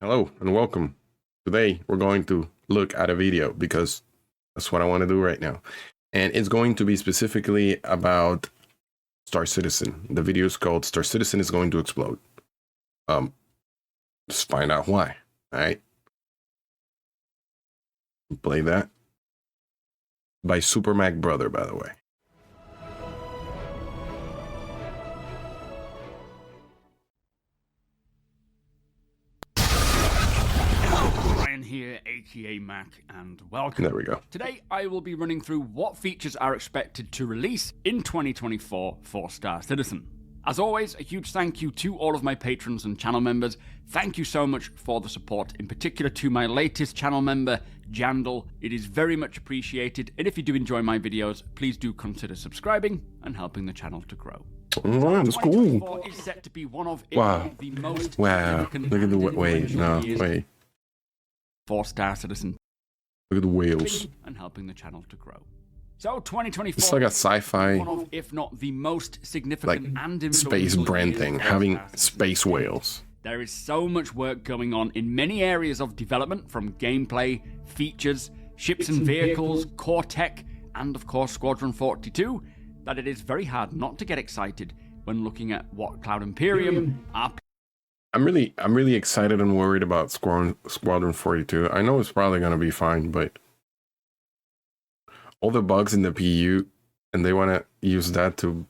Hello and welcome. Today we're going to look at a video because that's what I want to do right now. And it's going to be specifically about Star Citizen. The video is called Star Citizen is going to explode. Just find out why. All right. Play that. By Super Mac Brother, by the way. Here, aka Mac, and welcome. There we go. Today I will be running through what features are expected to release in 2024 for Star Citizen. As always, a huge thank you to all of my patrons and channel members. Thank you so much for the support, in particular to my latest channel member, Jandal. It is very much appreciated, and if you do enjoy my videos, please do consider subscribing and helping the channel to grow. Oh, that's cool. Is set to be one of the most Look at the wait. For Star Citizen. Look at the whales. And helping the channel to grow. So 2024. It's like a sci-fi, one of, if not the most significant and space brand thing, having space whales. There is so much work going on in many areas of development, from gameplay, features, ships and vehicles, core tech, and of course Squadron 42, that it is very hard not to get excited when looking at what Cloud Imperium are. I'm really excited and worried about Squadron 42. I know it's probably gonna be fine, but all the bugs in the PU, and they want to use that to.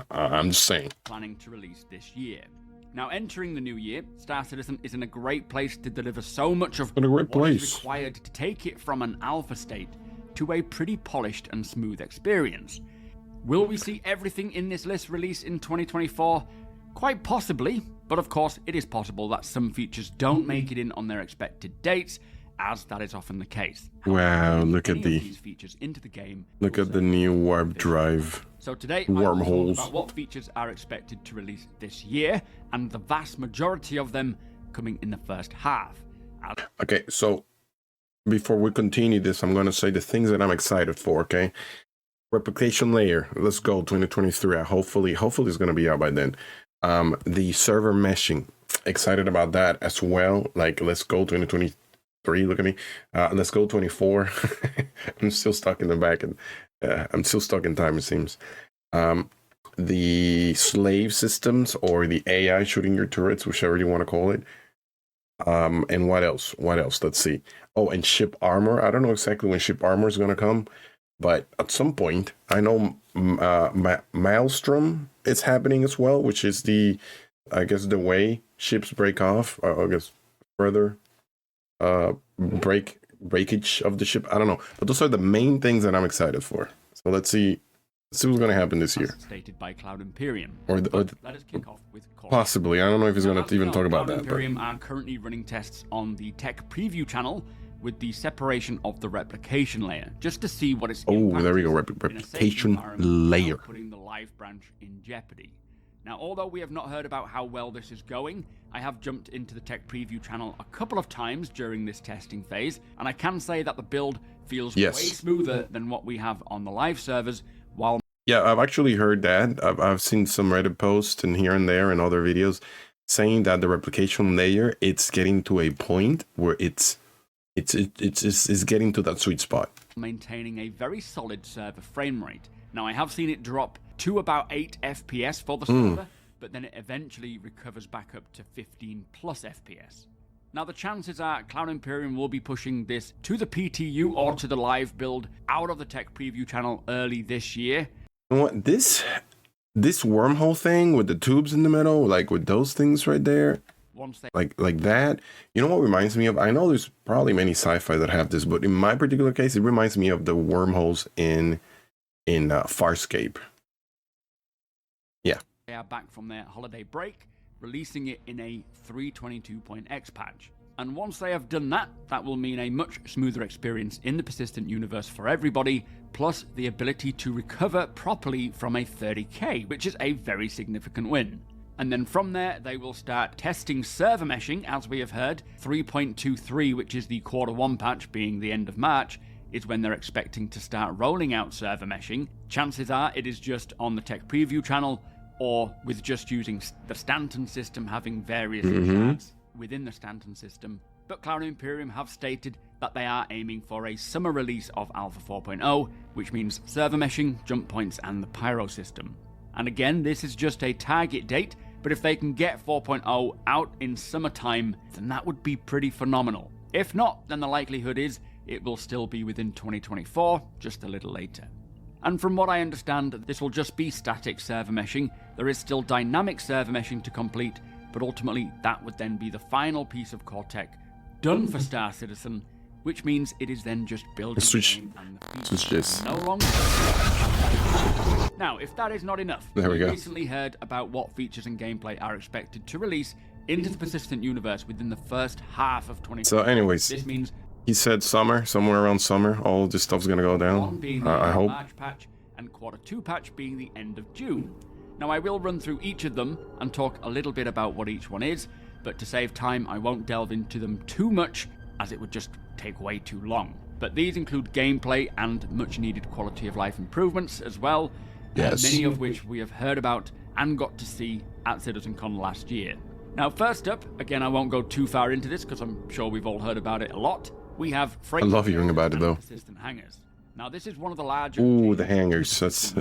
I'm just saying. Planning to release this year. Now, entering the new year, Star Citizen is in a great place to deliver so much of what is required to take it from an alpha state to a pretty polished and smooth experience. Will we see everything in this list release in 2024? Quite possibly, but of course it is possible that some features don't make it in on their expected dates, as that is often the case. Wow, look at these features into the game. Look at the new warp drive. So today, wormholes. About what features are expected to release this year, and the vast majority of them coming in the first half. Okay, so before we continue this, I'm going to say the things that I'm excited for, okay? Replication layer, let's go, 2023. Hopefully it's going to be out by then. The server meshing, excited about that as well. Like, let's go 2023. Look at me. Let's go 24. I'm still stuck in the back, and I'm still stuck in time, it seems. The slave systems, or the AI shooting your turrets, whichever you want to call it. And what else? Let's see. Oh, and ship armor. I don't know exactly when ship armor is going to come, but at some point, I know Maelstrom is happening as well, which is the way ships break off, or I guess further breakage of the ship. I don't know, but those are the main things that I'm excited for. So let's see what's going to happen this year. Stated by Cloud Imperium. Let us kick off with possibly. I don't know if he's going to even talk about that. Cloud Imperium are currently running tests on the tech preview channel with the separation of the replication layer, just to see what it's. Oh, there we go. Replication layer. Putting the live branch in jeopardy. Now, although we have not heard about how well this is going, I have jumped into the tech preview channel a couple of times during this testing phase, and I can say that the build feels way smoother than what we have on the live servers. Yeah, I've actually heard that. I've seen some Reddit posts and here and there and other videos saying that the replication layer, it's getting to a point where it's getting to that sweet spot. Maintaining a very solid server frame rate. Now, I have seen it drop to about 8 FPS for the server, but then it eventually recovers back up to 15 plus FPS. Now, the chances are Cloud Imperium will be pushing this to the PTU or to the live build out of the tech preview channel early this year. You know what? This wormhole thing with the tubes in the middle, like with those things right there, like that, you know what reminds me of? I know there's probably many sci-fi that have this, but in my particular case, it reminds me of the wormholes in FrankScape. Yeah. They are back from their holiday break, releasing it in a 322.x patch. And once they have done that, that will mean a much smoother experience in the persistent universe for everybody, plus the ability to recover properly from a 30k, which is a very significant win. And then from there, they will start testing server meshing, as we have heard. 3.23, which is the Q1 patch, being the end of March, is when they're expecting to start rolling out server meshing. Chances are it is just on the tech preview channel, or with just using the Stanton system having various chats. within the Stanton system, but Cloud Imperium have stated that they are aiming for a summer release of Alpha 4.0, which means server meshing, jump points, and the Pyro system. And again, this is just a target date, but if they can get 4.0 out in summertime, then that would be pretty phenomenal. If not, then the likelihood is it will still be within 2024, just a little later. And from what I understand, this will just be static server meshing. There is still dynamic server meshing to complete, but ultimately that would then be the final piece of core tech done for Star Citizen, which means it is then just building the game and the features no longer. Now, if that is not enough, we go. Recently heard about what features and gameplay are expected to release into the persistent universe within the first half of 2020. So anyways, this means he said summer, somewhere around summer, all of this stuff's gonna go down. I hope. March patch and Q2 patch being the end of June. Now I will run through each of them and talk a little bit about what each one is, but to save time I won't delve into them too much as it would just take way too long. But these include gameplay and much needed quality of life improvements as well, many of which we have heard about and got to see at CitizenCon last year. Now first up, again I won't go too far into this because I'm sure we've all heard about it a lot, we have I love hearing about it though. Persistent hangars. Now this is one of the larger... Ooh, the hangars. That's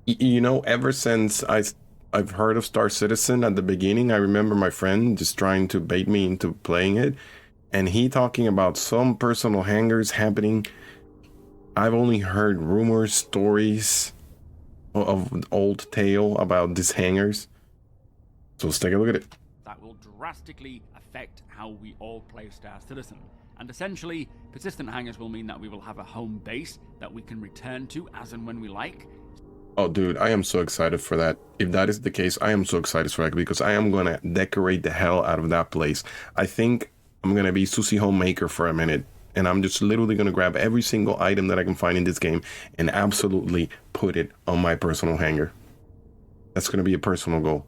you know, ever since I've heard of Star Citizen at the beginning, I remember my friend just trying to bait me into playing it, and he talking about some personal hangars happening. I've only heard rumors, stories of old tale about these hangars. So let's take a look at it. That will drastically affect how we all play Star Citizen. And essentially, persistent hangars will mean that we will have a home base that we can return to as and when we like. Oh, dude, I am so excited for that. If that is the case, I am so excited for that because I am going to decorate the hell out of that place. I think I'm going to be Susie Homemaker for a minute. And I'm just literally going to grab every single item that I can find in this game and absolutely put it on my personal hangar. That's going to be a personal goal.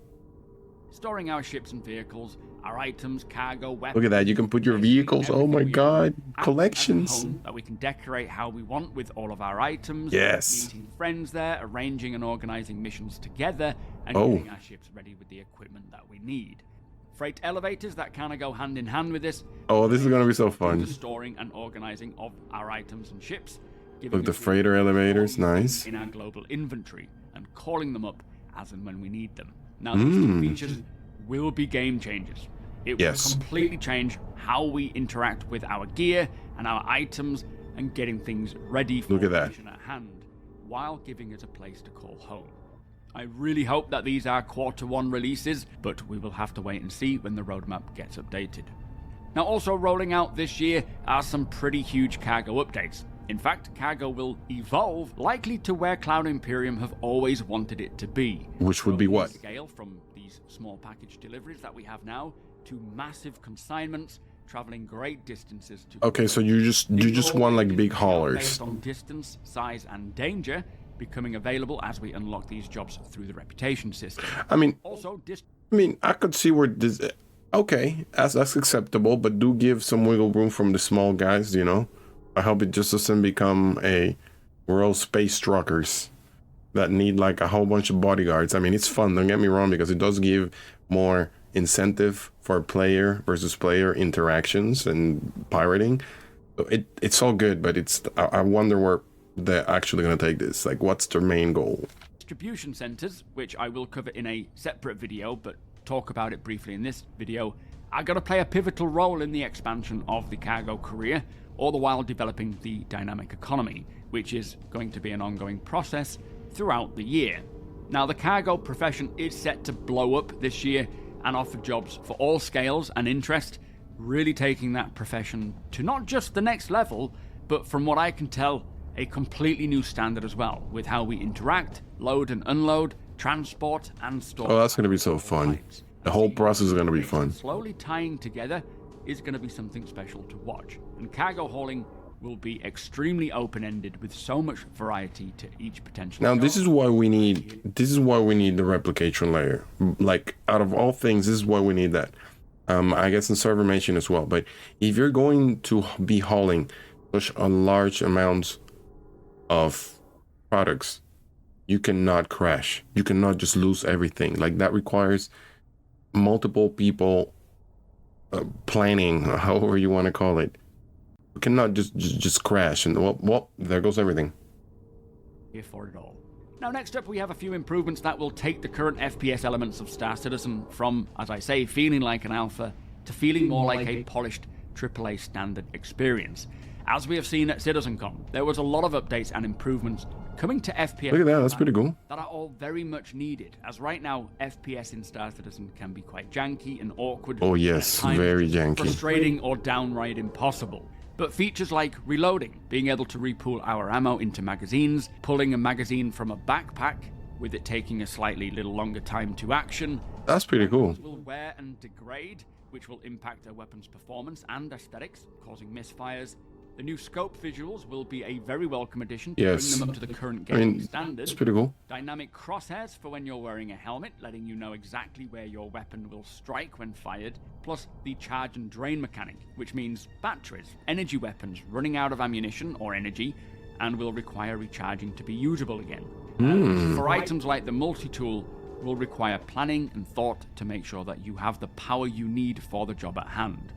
Storing our ships and vehicles, our items, cargo, weapons... Look at that, you can put your vehicles, oh my god, collections. That we can decorate how we want with all of our items. Yes. Meeting friends there, arranging and organizing missions together, and getting our ships ready with the equipment that we need. Freight elevators that kind of go hand in hand with this. Oh, this is going to be so fun. The storing and organizing of our items and ships. Look, the freighter elevators, nice. In our global inventory and calling them up as and when we need them. Now, these two features will be game changers. It will completely change how we interact with our gear and our items and getting things ready for the mission at hand while giving us a place to call home. I really hope that these are Q1 releases, but we will have to wait and see when the roadmap gets updated. Now, also rolling out this year are some pretty huge cargo updates. In fact, cargo will evolve likely to where Cloud Imperium have always wanted it to be. Which would be what? Scale from these small package deliveries that we have now to massive consignments traveling great distances to... Okay, so you just want like big haulers. Based on distance, size, and danger becoming available as we unlock these jobs through the reputation system. I mean, also, I could see where this... Okay, that's acceptable, but do give some wiggle room from the small guys, you know? I hope it just doesn't become a world space truckers that need like a whole bunch of bodyguards. I mean, it's fun, don't get me wrong, because it does give more incentive for player versus player interactions and pirating. So it's all good, but I wonder where they're actually going to take this. Like, what's their main goal? Distribution centers, which I will cover in a separate video, but talk about it briefly in this video, are going to play a pivotal role in the expansion of the cargo career, all the while developing the dynamic economy, which is going to be an ongoing process throughout the year. Now, the cargo profession is set to blow up this year and offer jobs for all scales and interest, really taking that profession to not just the next level, but from what I can tell, a completely new standard as well, with how we interact, load and unload, transport and store. Oh, that's going to be so fun. The whole process is going to be fun. Slowly tying together is going to be something special to watch. And cargo hauling will be extremely open-ended with so much variety to each potential. Now, this is why we need the replication layer. Like, out of all things, this is why we need that. I guess in server mention as well. But if you're going to be hauling such a large amount of products, you cannot crash. You cannot just lose everything. Like, that requires multiple people planning, however you want to call it. We cannot just crash and well, there goes everything. Here for it all. Now, next up, we have a few improvements that will take the current FPS elements of Star Citizen from, as I say, feeling like an alpha to feeling more like a polished AAA standard experience. As we have seen at CitizenCon, there was a lot of updates and improvements coming to FPS. Look at that, that's pretty cool. That are all very much needed, as right now, FPS in Star Citizen can be quite janky and awkward. Oh yes, very janky. Frustrating or downright impossible. But features like reloading, being able to repool our ammo into magazines, pulling a magazine from a backpack, with it taking a slightly little longer time to action. That's pretty cool. Will wear and degrade, which will impact a weapon's performance and aesthetics, causing misfires. The new scope visuals will be a very welcome addition to bring them up to the current gaming standard. It's pretty cool. Dynamic crosshairs for when you're wearing a helmet, letting you know exactly where your weapon will strike when fired, plus the charge and drain mechanic, which means batteries, energy weapons running out of ammunition or energy, and will require recharging to be usable again. For items like the multi-tool, will require planning and thought to make sure that you have the power you need for the job at hand.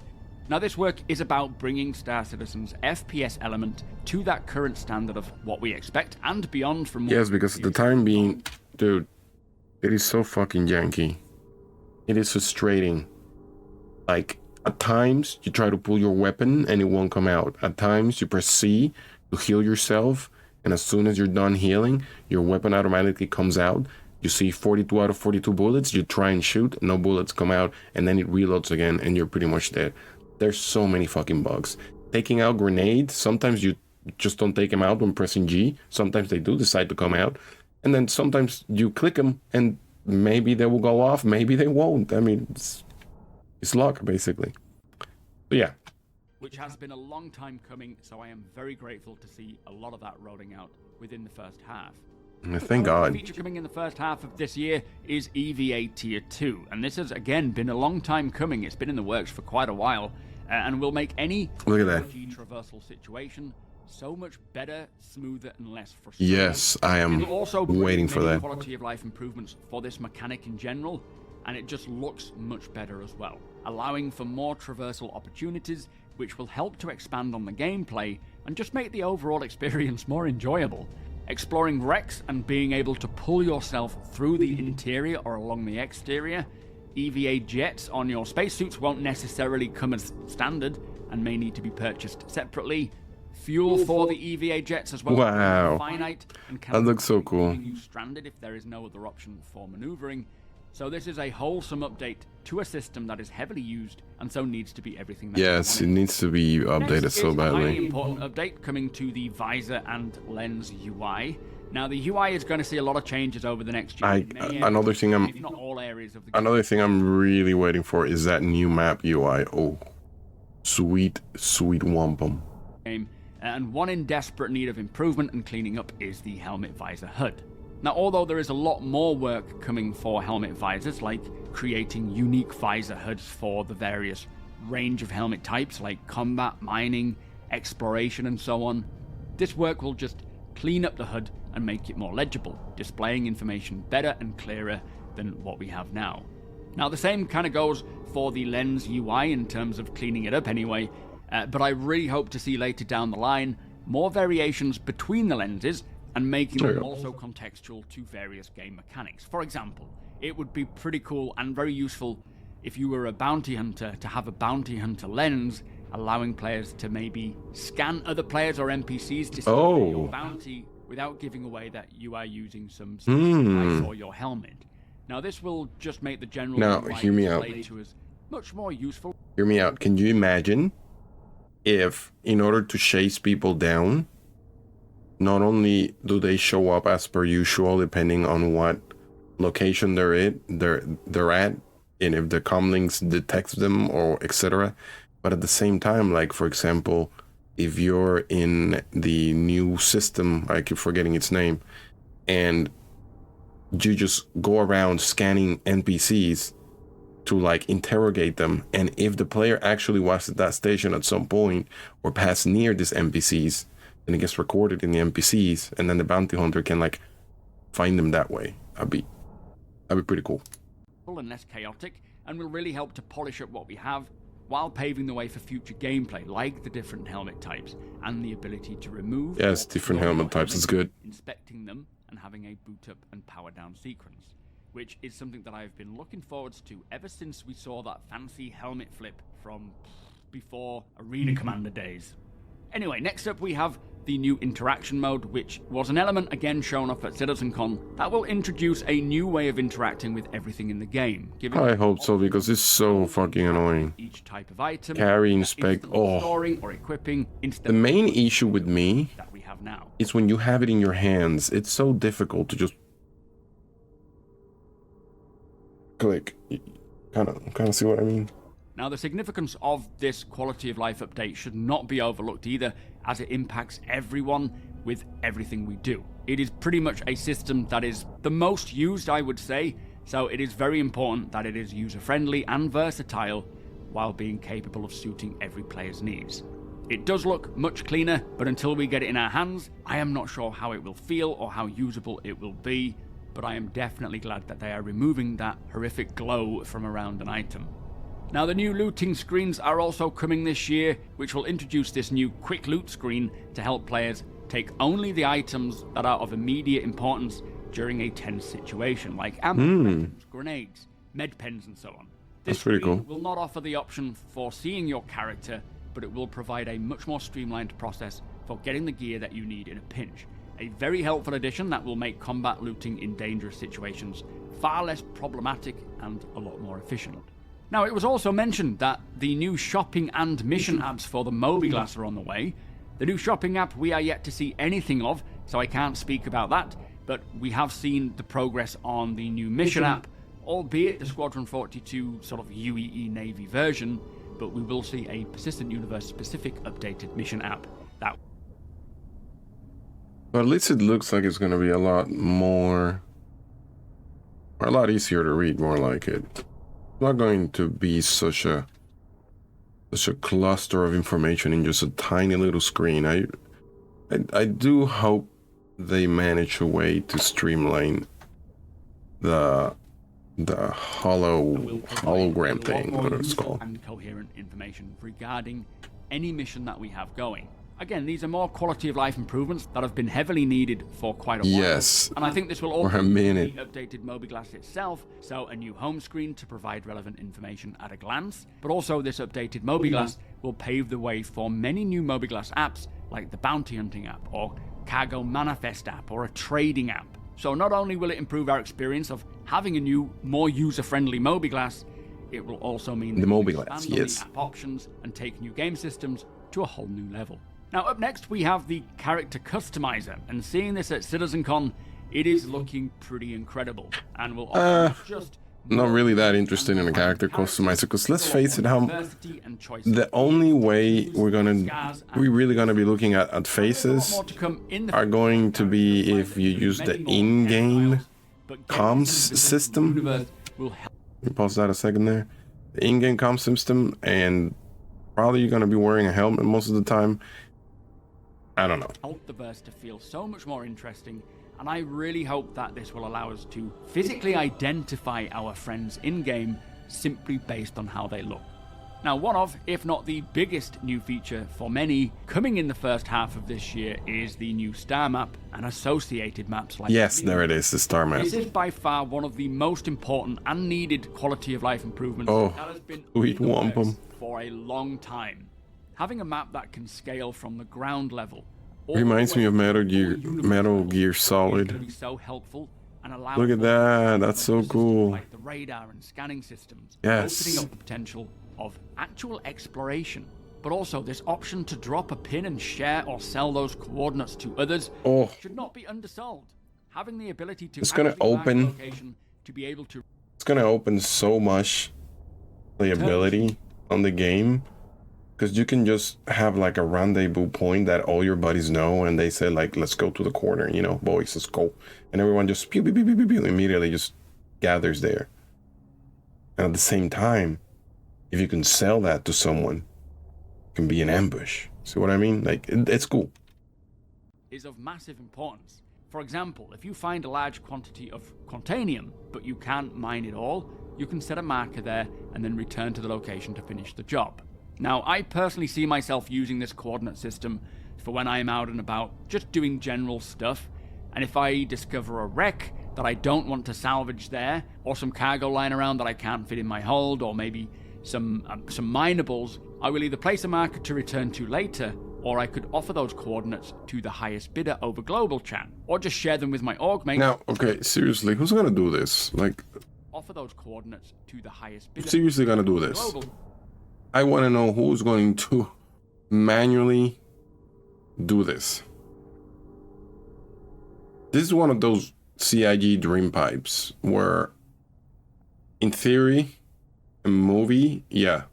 Now, this work is about bringing Star Citizen's FPS element to that current standard of what we expect and beyond from... Yes, because at the time being, dude, it is so fucking janky. It is frustrating. Like, at times, you try to pull your weapon and it won't come out. At times, you press C to heal yourself, and as soon as you're done healing, your weapon automatically comes out. You see 42 out of 42 bullets, you try and shoot, no bullets come out, and then it reloads again, and you're pretty much dead. There's so many fucking bugs. Taking out grenades, sometimes you just don't take them out when pressing G. Sometimes they do decide to come out. And then sometimes you click them and maybe they will go off, maybe they won't. I mean, it's luck, basically. But yeah. Which has been a long time coming, so I am very grateful to see a lot of that rolling out within the first half. Thank God. The feature coming in the first half of this year is EVA Tier 2, and this has, again, been a long time coming. It's been in the works for quite a while, and will make any traversal situation so much better, smoother, and less frustrating. Yes, I am waiting for that. Quality of life improvements for this mechanic in general, and it just looks much better as well, allowing for more traversal opportunities, which will help to expand on the gameplay and just make the overall experience more enjoyable. Exploring wrecks and being able to pull yourself through the interior or along the exterior. EVA jets on your spacesuits won't necessarily come as standard and may need to be purchased separately. Fuel for the EVA jets as well. Wow. Finite and that looks so cool. You stranded if there is no other option for maneuvering. So this is a wholesome update to a system that is heavily used and so needs to be everything that Yes, it needs to be updated Next so is a highly badly. important update coming to the visor and lens UI. Now, the UI is going to see a lot of changes over the next year. Another thing I'm if not all areas of the really waiting for is that new map UI. Oh, sweet wampum. game. And one in desperate need of improvement and cleaning up is the helmet visor HUD. Now, although there is a lot more work coming for helmet visors, like creating unique visor HUDs for the various range of helmet types like combat, mining, exploration, and so on, this work will just clean up the HUD and make it more legible, displaying information better and clearer than what we have now. Now, the same kind of goes for the lens UI in terms of cleaning it up anyway, but I really hope to see later down the line more variations between the lenses and making them also contextual to various game mechanics. For example, it would be pretty cool and very useful if you were a bounty hunter to have a bounty hunter lens, allowing players to maybe scan other players or NPCs to see your bounty without giving away that you are using some device or your helmet. Now, this will just make the general hear me out. to us much more useful. Hear me out. Can you imagine if, in order to chase people down, not only do they show up as per usual, depending on what location they're at, and if the comlinks detects them or etc., but at the same time, like for example, if you're in the new system, I keep forgetting its name, and you just go around scanning NPCs to like interrogate them, and if the player actually was at that station at some point or passed near these NPCs, then it gets recorded in the NPCs, and then the bounty hunter can like find them that way. That'd be pretty cool. And less chaotic, and will really help to polish up what we have. while paving the way for future gameplay, like the different helmet types and the ability to remove. Yes, different helmet types is good. Inspecting them and having a boot up and power down sequence, which is something that I've been looking forward to ever since we saw that fancy helmet flip from before Arena Commander days. Anyway, next up we have the new interaction mode, which was an element again shown off at CitizenCon that will introduce a new way of interacting with everything in the game. I hope so, because it's so fucking annoying. Each type of item, carry, inspect, storing or equipping. The main issue with me that we have now is when you have it in your hands, it's so difficult to just click. Kind of see what I mean? Now, the significance of this quality of life update should not be overlooked either, as it impacts everyone with everything we do. It is pretty much a system that is the most used, I would say, so it is very important that it is user-friendly and versatile while being capable of suiting every player's needs. It does look much cleaner, but until we get it in our hands, I am not sure how it will feel or how usable it will be, but I am definitely glad that they are removing that horrific glow from around an item. Now, the new looting screens are also coming this year, which will introduce this new quick loot screen to help players take only the items that are of immediate importance during a tense situation, like ammo, grenades, med pens, and so on. That's pretty cool. Will not offer the option for seeing your character, but it will provide a much more streamlined process for getting the gear that you need in a pinch. A very helpful addition that will make combat looting in dangerous situations far less problematic and a lot more efficient. Now, it was also mentioned that the new shopping and mission apps for the Mobiglass are on the way. The new shopping app we are yet to see anything of, so I can't speak about that, but we have seen the progress on the new mission app, albeit the Squadron 42 sort of UEE Navy version, but we will see a Persistent Universe specific updated mission app that... But at least it looks like it's going to be a lot more... or a lot easier to read, more like it. It's not going to be such a cluster of information in just a tiny little screen. I do hope they manage a way to streamline the hologram thing, whatever it's called. And coherent information regarding any mission that we have going. Again, these are more quality of life improvements that have been heavily needed for quite a while. Yes. And I think this will also a minute. be updated Mobiglass itself, so a new home screen to provide relevant information at a glance. But also this updated Mobiglass will pave the way for many new Mobiglass apps, like the Bounty Hunting app, or Cargo Manifest app, or a trading app. So not only will it improve our experience of having a new, more user-friendly Mobiglass, it will also mean that the Mobiglass, expand on the app options and take new game systems to a whole new level. Now, up next, we have the character customizer, and seeing this at CitizenCon, it is looking pretty incredible, and will offer just... Not really that interested in a character customizer, because let's face it, the only way we're really gonna be looking at faces are going to be if you use the in-game comms system. Let me pause that a second there. The in-game comms system, and probably you're gonna be wearing a helmet most of the time. I don't know. Help the verse to feel so much more interesting, and I really hope that this will allow us to physically identify our friends in-game simply based on how they look. Now, one of, if not the biggest new feature for many coming in the first half of this year is the new star map and associated maps like... Yes, there it is, the star map. This is by far one of the most important and needed quality of life improvements that has been sweet wampum for a long time. Having a map that can scale from the ground level reminds me of Metal Gear Solid. Be so helpful and allow Look at that, that's so cool. Like the radar and scanning systems, yes, opening up the potential of actual exploration, but also this option to drop a pin and share or sell those coordinates to others should not be undersold. Having the ability to it's gonna open to be able to it's gonna open so much playability on the game. Because you can just have like a rendezvous point that all your buddies know, and they say like, let's go to the corner, you know, boys, let's go. And everyone just pew, pew, pew, pew, pew, immediately just gathers there. And at the same time, if you can sell that to someone, it can be an ambush. See what I mean? Like, it's cool. Is of massive importance. For example, if you find a large quantity of Quantanium, but you can't mine it all, you can set a marker there and then return to the location to finish the job. Now, I personally see myself using this coordinate system for when I'm out and about, just doing general stuff, and if I discover a wreck that I don't want to salvage there, or some cargo lying around that I can't fit in my hold, or maybe some minables, I will either place a marker to return to later, or I could offer those coordinates to the highest bidder over global chat, or just share them with my org mates. Now, okay, seriously, who's gonna do this? Like, offer those coordinates to the highest bidder. Seriously gonna do this? I want to know who's going to manually do this. This is one of those CIG dream pipes where, in theory, a movie, yeah.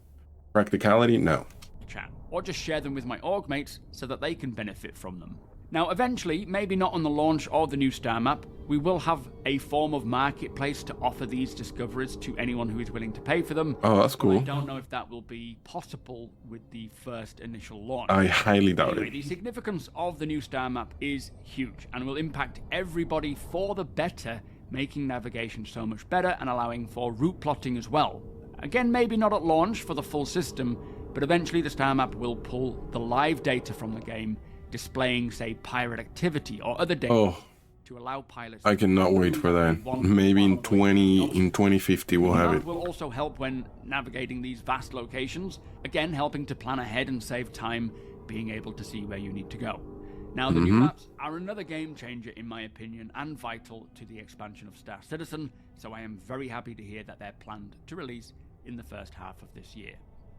Practicality, no. Chat, or just share them with my org mates so that they can benefit from them. Now, eventually, maybe not on the launch of the new star map, we will have a form of marketplace to offer these discoveries to anyone who is willing to pay for them. Oh, that's cool. I don't know if that will be possible with the first initial launch. I highly doubt Anyway, it. the significance of the new star map is huge and will impact everybody for the better, making navigation so much better and allowing for route plotting as well. Again, maybe not at launch for the full system, but eventually the star map will pull the live data from the game, displaying, say, pirate activity or other data to allow pilots. I cannot wait for that. Maybe in 2050 we'll have it. Will also help when navigating these vast locations, again helping to plan ahead and save time, being able to see where you need to go. Now, the new maps are another game changer in my opinion and vital to the expansion of Star Citizen, so I am very happy to hear that they're planned to release in the first half of this year.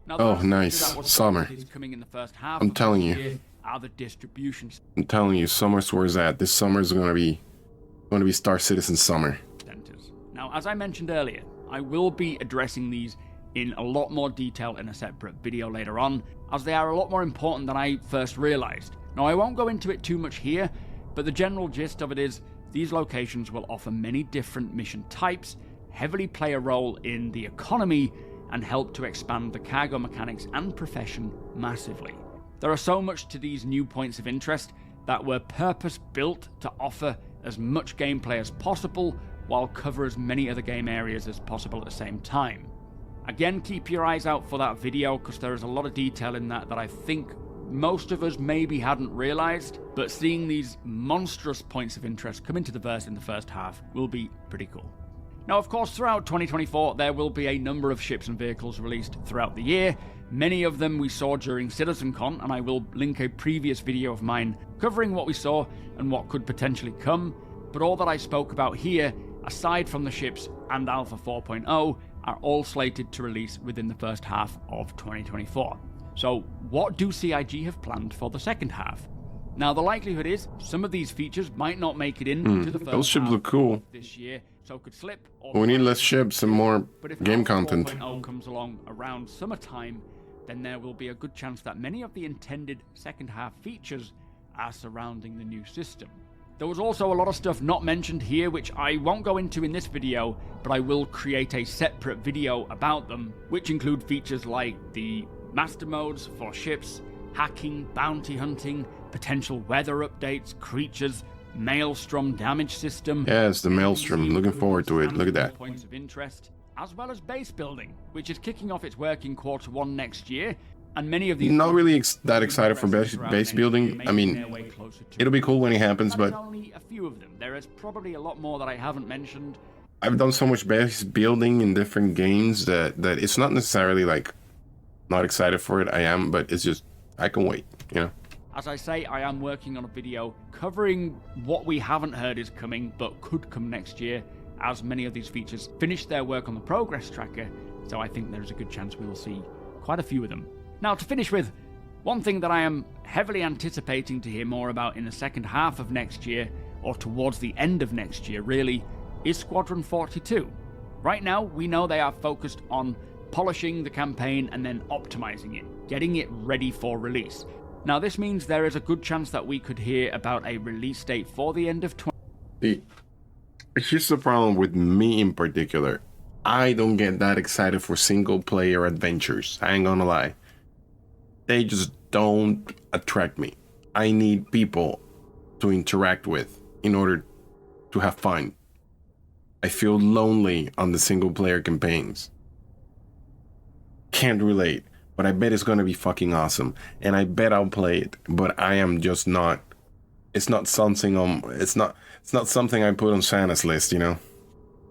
Now, Oh, nice. Summer. is coming in the first half I'm of telling this you. year are the distribution I'm telling you, summer's where it's at. This summer is gonna be Star Citizen summer. centers. Now, as I mentioned earlier, I will be addressing these in a lot more detail in a separate video later on, as they are a lot more important than I first realized. Now, I won't go into it too much here, but the general gist of it is these locations will offer many different mission types, heavily play a role in the economy, and help to expand the cargo mechanics and profession massively. There are so much to these new points of interest that were purpose-built to offer as much gameplay as possible while cover as many other game areas as possible at the same time. Again, keep your eyes out for that video because there is a lot of detail in that I think most of us maybe hadn't realized, but seeing these monstrous points of interest come into the verse in the first half will be pretty cool. Now, of course, throughout 2024, there will be a number of ships and vehicles released throughout the year. Many of them we saw during CitizenCon, and I will link a previous video of mine covering what we saw and what could potentially come. But all that I spoke about here, aside from the ships and Alpha 4.0, are all slated to release within the first half of 2024. So, what do CIG have planned for the second half? Now, the likelihood is some of these features might not make it into the first Those ships half look cool. of this year, so could slip. Or We need less ships and more but if game Alpha content. 4.0 comes along around summertime, then there will be a good chance that many of the intended second half features are surrounding the new system. There was also a lot of stuff not mentioned here which I won't go into in this video, but I will create a separate video about them, which include features like the master modes for ships, hacking, bounty hunting, potential weather updates, creatures, maelstrom damage system. Yes, the maelstrom. Looking forward to it. Look at that. Points of interest, as well as base building, which is kicking off its work in Q1 next year, and many of these. Not really that excited for base building. I mean, it'll be cool when it happens, but only a few of them. There is probably a lot more that I haven't mentioned. I've done so much base building in different games that it's not necessarily like not excited for it. I am, but it's just I can wait, you know. As I say, I am working on a video covering what we haven't heard is coming, but could come next year, as many of these features finish their work on the progress tracker, so I think there's a good chance we will see quite a few of them. Now, to finish with, one thing that I am heavily anticipating to hear more about in the second half of next year, or towards the end of next year really, is Squadron 42. Right now, we know they are focused on polishing the campaign and then optimizing it, getting it ready for release. Now, this means there is a good chance that we could hear about a release date for the end of Here's the problem with me in particular. I don't get that excited for single player adventures. I ain't gonna lie. They just don't attract me. I need people to interact with in order to have fun. I feel lonely on the single player campaigns. Can't relate. but I bet it's going to be fucking awesome. And I bet I'll play it, but I am just not, it's not something it's not something I put on Santa's list, you know?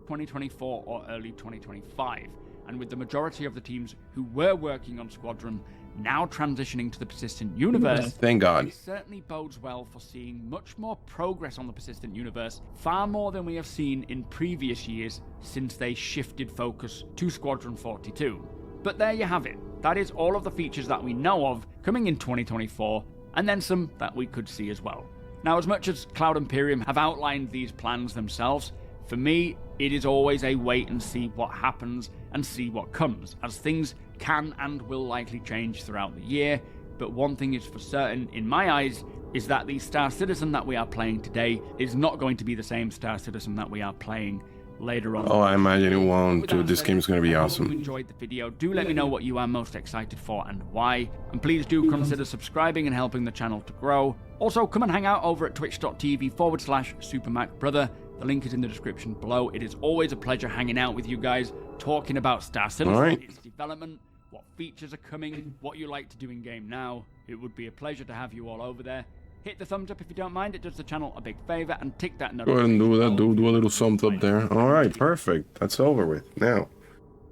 2024 or early 2025, and with the majority of the teams who were working on Squadron now transitioning to the persistent universe, thank God. It certainly bodes well for seeing much more progress on the persistent universe, far more than we have seen in previous years since they shifted focus to Squadron 42. But there you have it. That is all of the features that we know of coming in 2024, and then some that we could see as well. Now, as much as Cloud Imperium have outlined these plans themselves, for me, it is always a wait and see what happens and see what comes, as things can and will likely change throughout the year. But one thing is for certain, in my eyes, is that the Star Citizen that we are playing today is not going to be the same Star Citizen that we are playing later on. Oh, I imagine it won't, dude. This game is going to be awesome. If you enjoyed the video, do let me know what you are most excited for and why. And please do consider subscribing and helping the channel to grow. Also, come and hang out over at twitch.tv/SuperMacBrother. The link is in the description below. It is always a pleasure hanging out with you guys, talking about Star Citizen, its development, what features are coming, what you like to do in game now. It would be a pleasure to have you all over there. Hit the thumbs up if you don't mind. It does the channel a big favor, and tick that notification. Go ahead and do that, dude. Do a little thumbs up there. All right, perfect. That's over with. Now,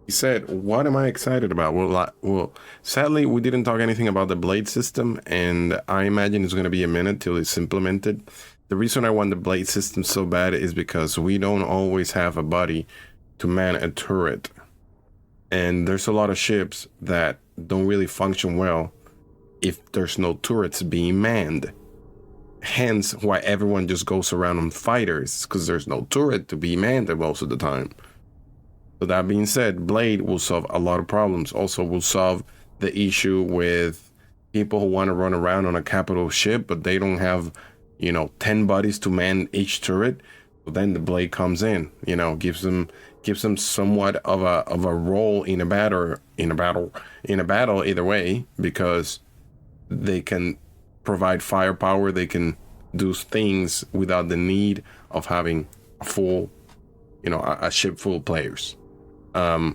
he said, what am I excited about? Well, sadly, we didn't talk anything about the blade system, and I imagine it's going to be a minute till it's implemented. The reason I want the blade system so bad is because we don't always have a buddy to man a turret. And there's a lot of ships that don't really function well if there's no turrets being manned. Hence why everyone just goes around on fighters, because there's no turret to be manned most of the time. So that being said, Blade will solve a lot of problems. Also will solve the issue with people who want to run around on a capital ship, but they don't have, 10 buddies to man each turret. So then the Blade comes in, gives them somewhat of a role in a battle either way, because they can provide firepower. They can do things without the need of having a full, a ship full of players. So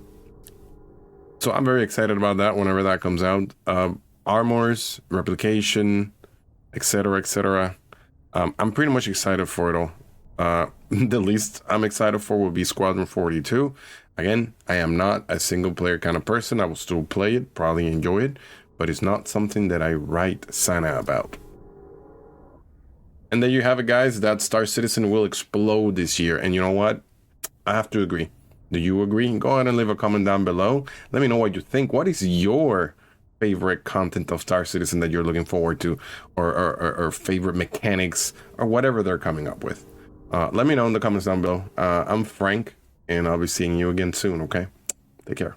I'm very excited about that whenever that comes out. Armors, replication, etc. I'm pretty much excited for it all. The least I'm excited for will be Squadron 42. Again, I am not a single player kind of person. I will still play it, probably enjoy it, but it's not something that I write Santa about. And there you have it, guys. That Star Citizen will explode this year. And you know what? I have to agree. Do you agree? Go ahead and leave a comment down below. Let me know what you think. What is your favorite content of Star Citizen that you're looking forward to, or favorite mechanics, or whatever they're coming up with? Let me know in the comments down below. I'm Frank, and I'll be seeing you again soon, okay? Take care.